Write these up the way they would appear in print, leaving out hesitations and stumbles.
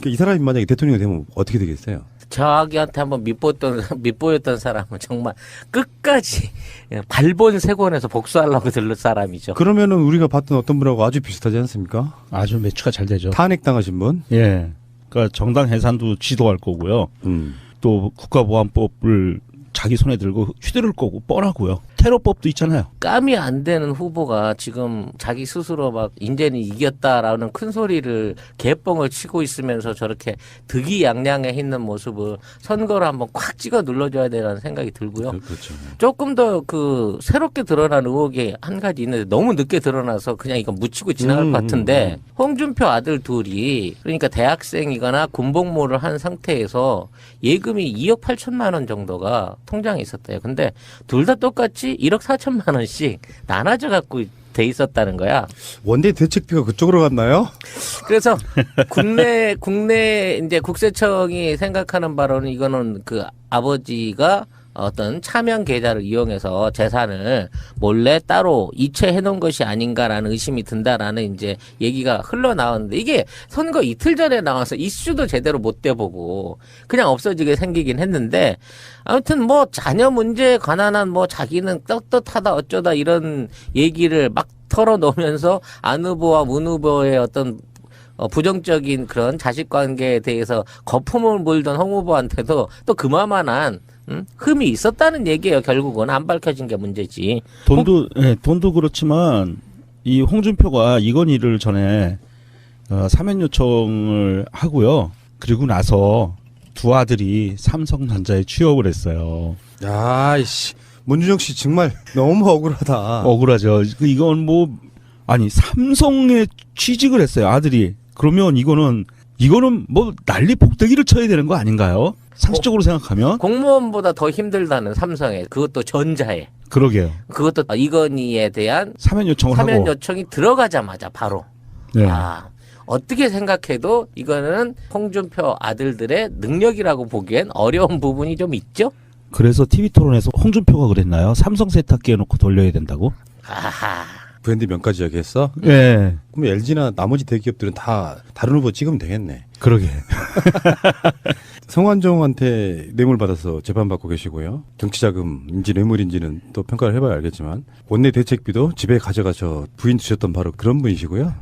그러니까 이 사람이 만약에 대통령이 되면 어떻게 되겠어요? 저기한테 한번 밑보였던 사람은 정말 끝까지 발본 세권에서 복수하려고 들을 사람이죠. 그러면은 우리가 봤던 어떤 분하고 아주 비슷하지 않습니까? 아주 매추가 잘 되죠. 탄핵당하신 분? 예. 그러니까 정당 해산도 지도할 거고요. 또 국가보안법을 자기 손에 들고 휘두를 거고 뻔하고요. 테러법도 있잖아요. 깜이 안 되는 후보가 지금 자기 스스로 막 인제는 이겼다라는 큰 소리를 개뻥을 치고 있으면서 저렇게 득이양양해 있는 모습을 선거를 한번 콱 찍어 눌러줘야 되라는 생각이 들고요. 그렇죠. 조금 더 그 새롭게 드러난 의혹이 한 가지 있는데 너무 늦게 드러나서 그냥 이거 묻히고 지나갈 것 같은데 홍준표 아들 둘이 그러니까 대학생이거나 군복무를 한 상태에서 예금이 2억 8천만 원 정도가 통장에 있었대요. 근데 둘 다 똑같이 1억 4천만 원씩 나눠져 갖고 돼 있었다는 거야. 원내 대책비가 그쪽으로 갔나요? 그래서 국내 이제 국세청이 생각하는 바로는 이거는 그 아버지가 어떤 차명 계좌를 이용해서 재산을 몰래 따로 이체해 놓은 것이 아닌가라는 의심이 든다라는 이제 얘기가 흘러나왔는데 이게 선거 이틀 전에 나와서 이슈도 제대로 못 대보고 그냥 없어지게 생기긴 했는데 아무튼 뭐 자녀 문제에 관한 한 뭐 자기는 떳떳하다 어쩌다 이런 얘기를 막 털어놓으면서 안 후보와 문 후보의 어떤 부정적인 그런 자식 관계에 대해서 거품을 물던 홍 후보한테도 또 그만한 흠이 있었다는 얘기예요. 결국은 안 밝혀진 게 문제지. 돈도 그렇지만 이 홍준표가 이건희를 전에 사면 요청을 하고요. 그리고 나서 두 아들이 삼성전자에 취업을 했어요. 야이씨, 문준영 씨 정말 너무 억울하다. 억울하죠. 이건 뭐 아니 삼성에 취직을 했어요. 아들이. 그러면 이거는 뭐 난리 폭대기를 쳐야 되는 거 아닌가요? 상식적으로 생각하면 공무원보다 더 힘들다는 삼성에 그것도 전자에 그러게요. 그것도 이건희에 대한 사면 요청이 들어가자마자 바로 네. 어떻게 생각해도 이거는 홍준표 아들들의 능력이라고 보기엔 어려운 부분이 좀 있죠. 그래서 TV토론에서 홍준표가 그랬나요? 삼성 세탁기에 놓고 돌려야 된다고? 아하. 브랜드 명까지 이야기했어? 네. 그럼 LG나 나머지 대기업들은 다 다른 후보 찍으면 되겠네. 그러게. 성완종한테 뇌물 받아서 재판받고 계시고요. 정치자금인지 뇌물인지는 또 평가를 해봐야 알겠지만 원내 대책비도 집에 가져가서 부인 두셨던 바로 그런 분이시고요.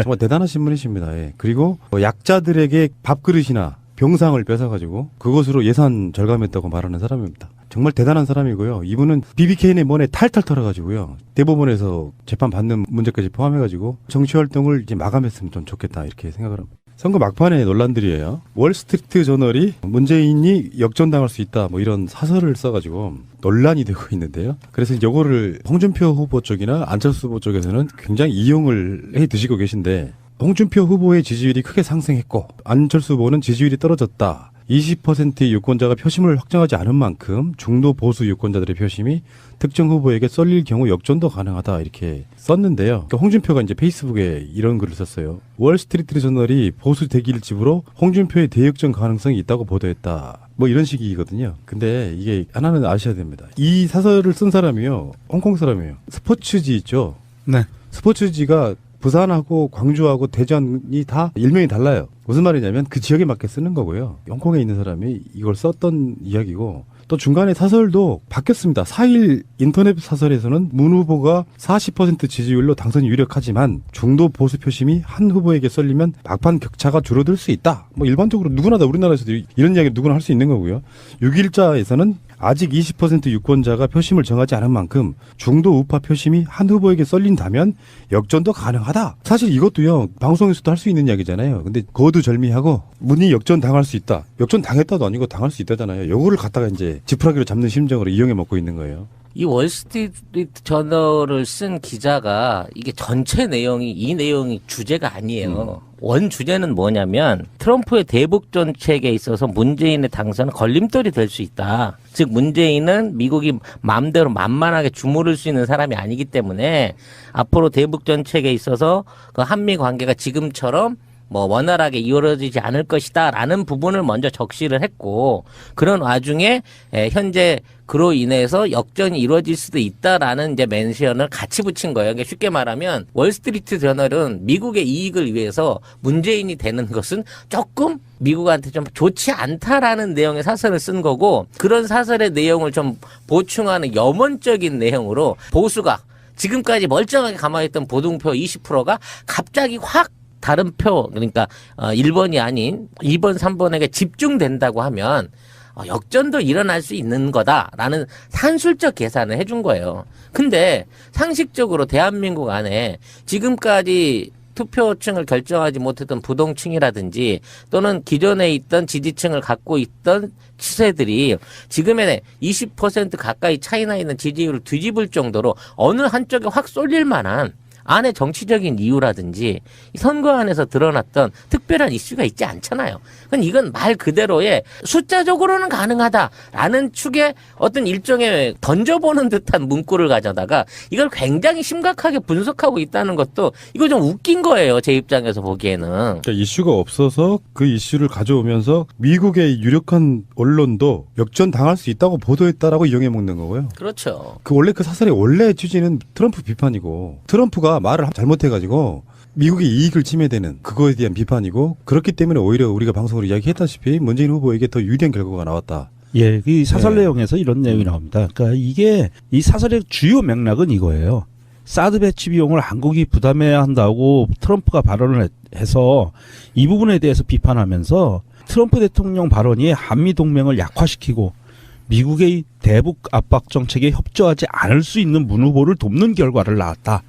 정말 대단하신 분이십니다. 예. 그리고 약자들에게 밥그릇이나 병상을 뺏어가지고 그것으로 예산 절감했다고 말하는 사람입니다. 정말 대단한 사람이고요. 이분은 BBK의 mon에 탈탈 털어가지고요. 대법원에서 재판받는 문제까지 포함해가지고 정치활동을 이제 마감했으면 좀 좋겠다 이렇게 생각을 합니다. 선거 막판에 논란들이에요. 월스트리트 저널이 문재인이 역전당할 수 있다 뭐 이런 사설을 써가지고 논란이 되고 있는데요. 그래서 이거를 홍준표 후보 쪽이나 안철수 후보 쪽에서는 굉장히 이용을 해 드시고 계신데 홍준표 후보의 지지율이 크게 상승했고 안철수 후보는 지지율이 떨어졌다. 20%의 유권자가 표심을 확정하지 않은 만큼 중도 보수 유권자들의 표심이 특정 후보에게 쏠릴 경우 역전도 가능하다 이렇게 썼는데요. 그러니까 홍준표가 이제 페이스북에 이런 글을 썼어요. 월스트리트 저널이 보수 대기일집으로 홍준표의 대역전 가능성이 있다고 보도했다. 뭐 이런 식이거든요. 근데 이게 하나는 아셔야 됩니다. 이 사설을 쓴 사람이요. 홍콩 사람이에요. 스포츠지 있죠. 네. 스포츠지가 부산하고 광주하고 대전이 다 일명이 달라요. 무슨 말이냐면 그 지역에 맞게 쓰는 거고요. 홍콩에 있는 사람이 이걸 썼던 이야기고 또 중간에 사설도 바뀌었습니다. 4일 인터넷 사설에서는 문 후보가 40% 지지율로 당선이 유력하지만 중도 보수 표심이 한 후보에게 쏠리면 막판 격차가 줄어들 수 있다. 뭐 일반적으로 누구나 다 우리나라에서도 이런 이야기 누구나 할 수 있는 거고요. 6일자에서는 아직 20% 유권자가 표심을 정하지 않은 만큼 중도 우파 표심이 한 후보에게 쏠린다면 역전도 가능하다. 사실 이것도요. 방송에서도 할 수 있는 이야기잖아요. 근데 거두절미하고 문이 역전 당할 수 있다. 역전 당했다도 아니고 당할 수 있다잖아요. 요거를 갖다가 이제 지푸라기로 잡는 심정으로 이용해 먹고 있는 거예요. 이 월스트리트 저널을 쓴 기자가 이게 전체 내용이 이 내용이 주제가 아니에요. 원 주제는 뭐냐면 트럼프의 대북 정책에 있어서 문재인의 당선은 걸림돌이 될 수 있다. 즉 문재인은 미국이 마음대로 만만하게 주무를 수 있는 사람이 아니기 때문에 앞으로 대북 정책에 있어서 그 한미 관계가 지금처럼 뭐 원활하게 이루어지지 않을 것이다라는 부분을 먼저 적시를 했고 그런 와중에 현재 그로 인해서 역전이 이루어질 수도 있다라는 이제 멘션을 같이 붙인 거예요. 그러니까 쉽게 말하면 월스트리트 저널은 미국의 이익을 위해서 문재인이 되는 것은 조금 미국한테 좀 좋지 않다라는 내용의 사설을 쓴 거고 그런 사설의 내용을 좀 보충하는 염원적인 내용으로 보수가 지금까지 멀쩡하게 가만히 있던 보통표 20%가 갑자기 확 다른 표 그러니까 1번이 아닌 2번, 3번에게 집중된다고 하면 역전도 일어날 수 있는 거다라는 산술적 계산을 해준 거예요. 근데 상식적으로 대한민국 안에 지금까지 투표층을 결정하지 못했던 부동층이라든지 또는 기존에 있던 지지층을 갖고 있던 추세들이 지금의 20% 가까이 차이나 있는 지지율을 뒤집을 정도로 어느 한쪽에 확 쏠릴 만한 안에 정치적인 이유라든지 선거 안에서 드러났던 특별한 이슈가 있지 않잖아요. 그건 이건 말 그대로의 숫자적으로는 가능하다라는 축의 어떤 일종의 던져보는 듯한 문구를 가져다가 이걸 굉장히 심각하게 분석하고 있다는 것도 이거 좀 웃긴 거예요. 제 입장에서 보기에는. 그러니까 이슈가 없어서 그 이슈를 가져오면서 미국의 유력한 언론도 역전 당할 수 있다고 보도했다라고 이용해 먹는 거고요. 그렇죠. 원래 그 사설의 원래 취지는 트럼프 비판이고 트럼프가 말을 잘못해가지고 미국의 이익을 침해되는 그거에 대한 비판이고 그렇기 때문에 오히려 우리가 방송으로 이야기했다시피 문재인 후보에게 더 유리한 결과가 나왔다. 예, 이 사설 네. 내용에서 이런 내용이 나옵니다. 그러니까 이게 이 사설의 주요 맥락은 이거예요. 사드 배치 비용을 한국이 부담해야 한다고 트럼프가 발언을 해서 이 부분에 대해서 비판하면서 트럼프 대통령 발언이 한미 동맹을 약화시키고 미국의 대북 압박 정책에 협조하지 않을 수 있는 문 후보를 돕는 결과를 낳았다.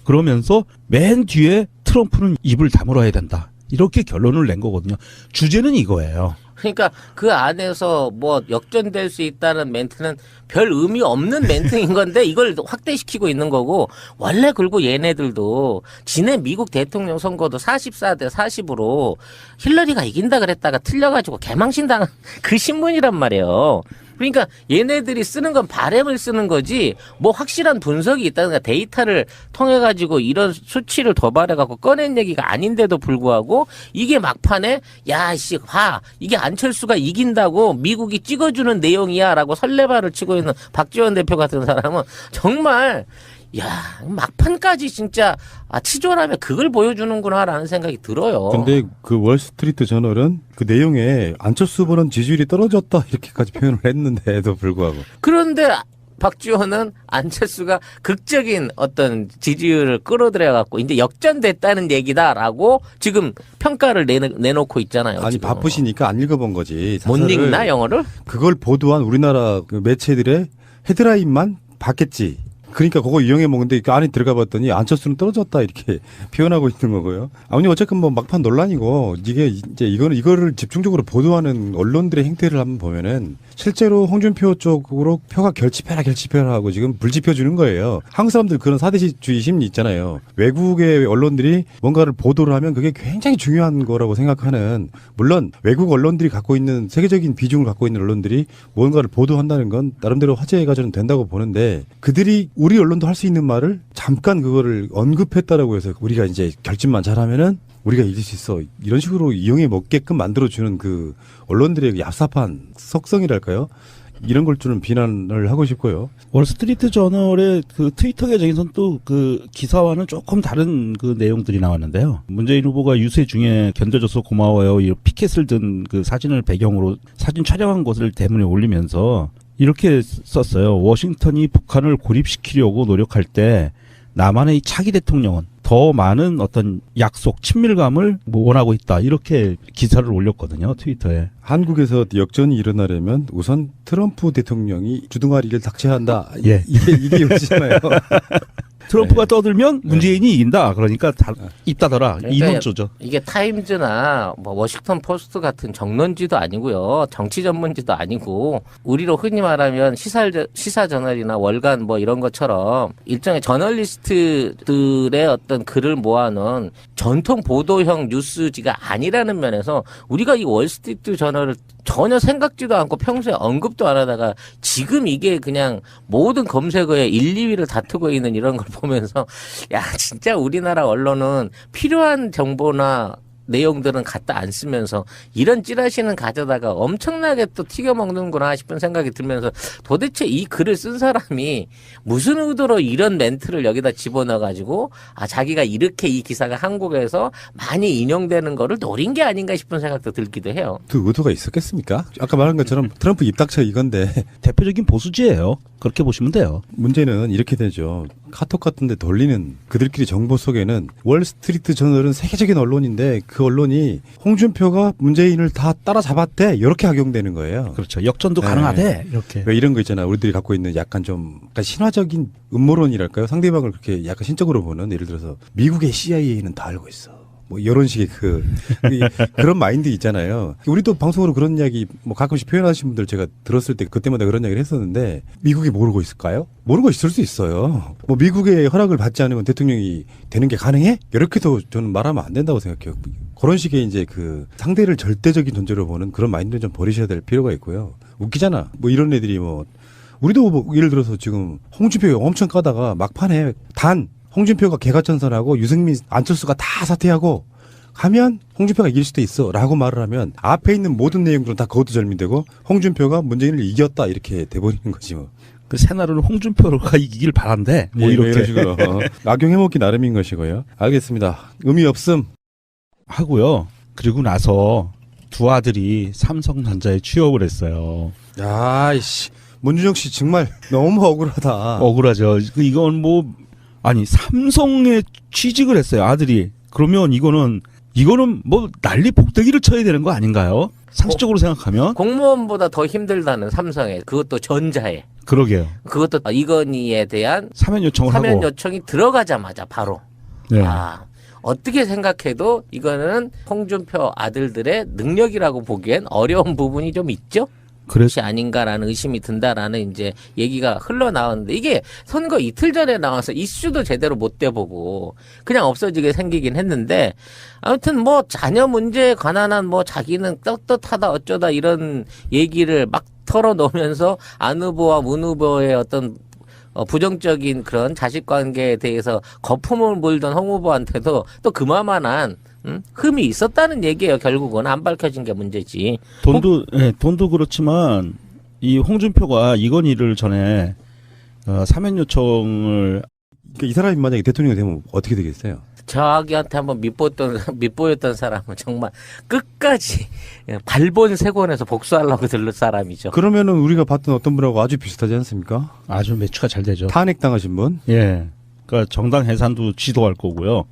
그러면서 맨 뒤에 트럼프는 입을 다물어야 된다. 이렇게 결론을 낸 거거든요. 주제는 이거예요. 그러니까 그 안에서 뭐 역전될 수 있다는 멘트는 별 의미 없는 멘트인 건데 이걸 확대시키고 있는 거고 원래 그리고 얘네들도 지난 미국 대통령 선거도 44대 40으로 힐러리가 이긴다 그랬다가 틀려가지고 개망신당한 그 신문이란 말이에요. 그러니까 얘네들이 쓰는 건 바램을 쓰는 거지 뭐 확실한 분석이 있다든가 데이터를 통해 가지고 이런 수치를 도발해 갖고 꺼낸 얘기가 아닌데도 불구하고 이게 막판에 야씨 봐 이게 안철수가 이긴다고 미국이 찍어주는 내용이야라고 설레발을 치고 있는 박지원 대표 같은 사람은 정말 야 막판까지 진짜 치졸하면 그걸 보여주는구나라는 생각이 들어요. 근데 그 월스트리트 저널은 그 내용에 안철수 후보는 지지율이 떨어졌다 이렇게까지 표현을 했는데도 불구하고 그런데 박지원은 안철수가 극적인 어떤 지지율을 끌어들여 갖고 이제 역전됐다는 얘기다라고 지금 평가를 내놓고 있잖아요. 아니 지금. 바쁘시니까 안 읽어본 거지. 못 사설을. 읽나 영어를? 그걸 보도한 우리나라 그 매체들의 헤드라인만 봤겠지. 그러니까 그거 이용해 먹는데 그 안에 들어가 봤더니 안철수는 떨어졌다 이렇게 표현하고 있는 거고요. 아버님 어쨌든 뭐 막판 논란이고 이게 이제 이거를 집중적으로 보도하는 언론들의 행태를 한번 보면은 실제로 홍준표 쪽으로 표가 결집해라 하고 지금 불지펴 주는 거예요. 한국 사람들 그런 사대주의 심리 있잖아요. 외국의 언론들이 뭔가를 보도를 하면 그게 굉장히 중요한 거라고 생각하는 물론 외국 언론들이 갖고 있는 세계적인 비중을 갖고 있는 언론들이 뭔가를 보도한다는 건 나름대로 화제가 저는 된다고 보는데 그들이 우리 언론도 할 수 있는 말을 잠깐 그거를 언급했다라고 해서 우리가 이제 결집만 잘하면은 우리가 이길 수 있어. 이런 식으로 이용해 먹게끔 만들어주는 그 언론들의 얍삽한 속성이랄까요? 이런 걸 좀 비난을 하고 싶고요. 월스트리트 저널의 그 트위터 계정에서는 또 그 기사와는 조금 다른 그 내용들이 나왔는데요. 문재인 후보가 유세 중에 견뎌줘서 고마워요. 이 피켓을 든 그 사진을 배경으로 사진 촬영한 것을 대문에 올리면서 이렇게 썼어요. 워싱턴이 북한을 고립시키려고 노력할 때 남한의 차기 대통령은 더 많은 어떤 약속, 친밀감을 원하고 있다. 이렇게 기사를 올렸거든요. 트위터에. 한국에서 역전이 일어나려면 우선 트럼프 대통령이 주둥아리를 닥쳐야 한다. 예. 이게 요지잖아요. 트럼프가 떠들면 문재인이 이긴다. 그러니까 입 닫아라. 그러니까 이논조죠. 이게 타임즈나 뭐 워싱턴 포스트 같은 정론지도 아니고요. 정치 전문지도 아니고 우리로 흔히 말하면 시사 저널이나 월간 뭐 이런 것처럼 일종의 저널리스트들의 어떤 글을 모아놓은 전통 보도형 뉴스지가 아니라는 면에서 우리가 이 월스트리트 저널을 전혀 생각지도 않고 평소에 언급도 안 하다가 지금 이게 그냥 모든 검색어에 1, 2위를 다투고 있는 이런 걸 보면서 야 진짜 우리나라 언론은 필요한 정보나 내용들은 갖다 안 쓰면서 이런 찌라시는 가져다가 엄청나게 또 튀겨 먹는구나 싶은 생각이 들면서 도대체 이 글을 쓴 사람이 무슨 의도로 이런 멘트를 여기다 집어넣어 가지고 자기가 이렇게 이 기사가 한국에서 많이 인용되는 거를 노린 게 아닌가 싶은 생각도 들기도 해요. 그 의도가 있었겠습니까? 아까 말한 것처럼 트럼프 입닥쳐 이건데 대표적인 보수지예요. 그렇게 보시면 돼요. 문제는 이렇게 되죠. 카톡 같은 데 돌리는 그들끼리 정보 속에는 월스트리트 저널은 세계적인 언론인데 그 언론이 홍준표가 문재인을 다 따라잡았대. 이렇게 악용되는 거예요. 그렇죠. 역전도 네. 가능하대. 이렇게. 왜 이런 거 있잖아. 우리들이 갖고 있는 약간 신화적인 음모론이랄까요? 상대방을 그렇게 약간 신적으로 보는, 예를 들어서 미국의 CIA는 다 알고 있어. 뭐 이런 식의 그런 마인드 있잖아요. 우리도 방송으로 그런 이야기 뭐 가끔씩 표현하신 분들 제가 들었을 때 그때마다 그런 이야기를 했었는데, 미국이 모르고 있을까요? 모르고 있을 수 있어요. 뭐 미국의 허락을 받지 않으면 대통령이 되는 게 가능해? 이렇게도 저는 말하면 안 된다고 생각해요. 그런 식의 이제 그 상대를 절대적인 존재로 보는 그런 마인드는 좀 버리셔야 될 필요가 있고요. 웃기잖아. 뭐 이런 애들이 우리도 뭐 예를 들어서 지금 홍준표 엄청 까다가 막판에 홍준표가 개과천선하고 유승민, 안철수가 다 사퇴하고 가면 홍준표가 이길 수도 있어 라고 말을 하면 앞에 있는 모든 내용들은 다 거두절미되고 홍준표가 문재인을 이겼다 이렇게 돼버리는 거지 뭐. 그 새날은 홍준표가 이기길 바란대. 뭐 이렇게. 이런 식으로 악용해먹기 나름인 것이고요. 알겠습니다. 의미 없음. 하고요. 그리고 나서 두 아들이 삼성전자에 취업을 했어요. 야이씨. 문준영 씨 정말 너무 억울하다. 억울하죠. 이건 아니 삼성에 취직을 했어요, 아들이. 그러면 이거는 뭐 난리 복대기를 쳐야 되는 거 아닌가요? 상식적으로 생각하면. 공무원보다 더 힘들다는 삼성에, 그것도 전자에. 그러게요. 그것도 이건희에 대한 사면 요청을 사면 하고. 요청이 들어가자마자 바로. 네. 어떻게 생각해도 이거는 홍준표 아들들의 능력이라고 보기엔 어려운 부분이 좀 있죠? 그것이 아닌가라는 의심이 든다라는 이제 얘기가 흘러나왔는데, 이게 선거 이틀 전에 나와서 이슈도 제대로 못 대보고 그냥 없어지게 생기긴 했는데, 아무튼 자녀 문제에 관한 한 자기는 떳떳하다 어쩌다 이런 얘기를 막 털어놓으면서 안 후보와 문 후보의 어떤 부정적인 그런 자식 관계에 대해서 거품을 물던 홍 후보한테도 또 그만한 흠이 있었다는 얘기예요. 결국은 안 밝혀진 게 문제지. 돈도 그렇지만 이 홍준표가 이건희를 전에 사면 요청을. 그러니까 이 사람이 만약에 대통령이 되면 어떻게 되겠어요? 저기한테 한번 밑보였던 사람은 정말 끝까지 발본색원에서 복수하려고 들을 사람이죠. 그러면은 우리가 봤던 어떤 분하고 아주 비슷하지 않습니까? 아주 매추가 잘 되죠. 탄핵당하신 분? 예. 그러니까 정당 해산도 지도할 거고요.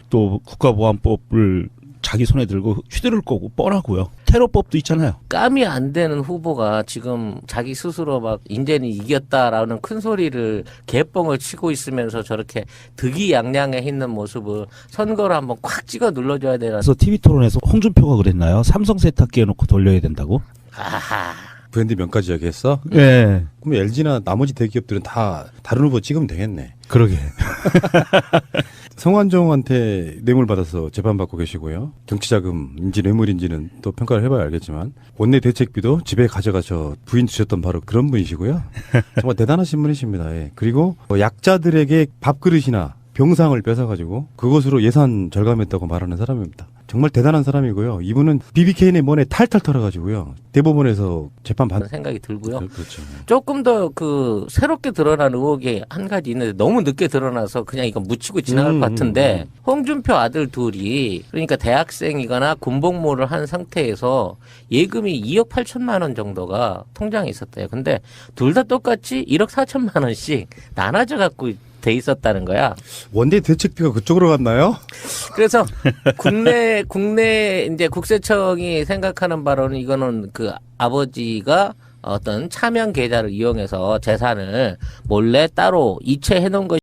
또 국가보안법을 자기 손에 들고 휘두를 거고 뻔하고요. 테러법도 있잖아요. 깜이 안 되는 후보가 지금 자기 스스로 막 인제는 이겼다라는 큰 소리를 개뻥을 치고 있으면서 저렇게 득이양양해 있는 모습을 선거를 한번 꽉 찍어 눌러줘야 되나. 그래서 TV 토론에서 홍준표가 그랬나요? 삼성 세탁기에 놓고 돌려야 된다고? 아하. 브랜드 명까지 얘기했어? 예. 그럼 LG나 나머지 대기업들은 다 다른 후보 찍으면 되겠네. 그러게. 성완종한테 뇌물 받아서 재판받고 계시고요. 정치자금인지 뇌물인지는 또 평가를 해봐야 알겠지만 원내 대책비도 집에 가져가서 부인 주셨던 바로 그런 분이시고요. 정말 대단하신 분이십니다. 예. 그리고 약자들에게 밥그릇이나 병상을 뺏어가지고 그것으로 예산 절감했다고 말하는 사람입니다. 정말 대단한 사람이고요. 이분은 BBK의 머리에 탈탈 털어가지고요. 대법원에서 재판받는 생각이 들고요. 그렇죠. 조금 더 새롭게 드러난 의혹이 한 가지 있는데 너무 늦게 드러나서 그냥 이거 묻히고 지나갈 것 같은데, 홍준표 아들 둘이 그러니까 대학생이거나 군복무를 한 상태에서 예금이 2억 8천만 원 정도가 통장에 있었대요. 근데 둘 다 똑같이 1억 4천만 원씩 나눠져 갖고 돼 있었다는 거야. 원내 대책비가 그쪽으로 갔나요? 그래서 국내 이제 국세청이 생각하는 바로는 이거는 아버지가 어떤 차명 계좌를 이용해서 재산을 몰래 따로 이체해 놓은 것이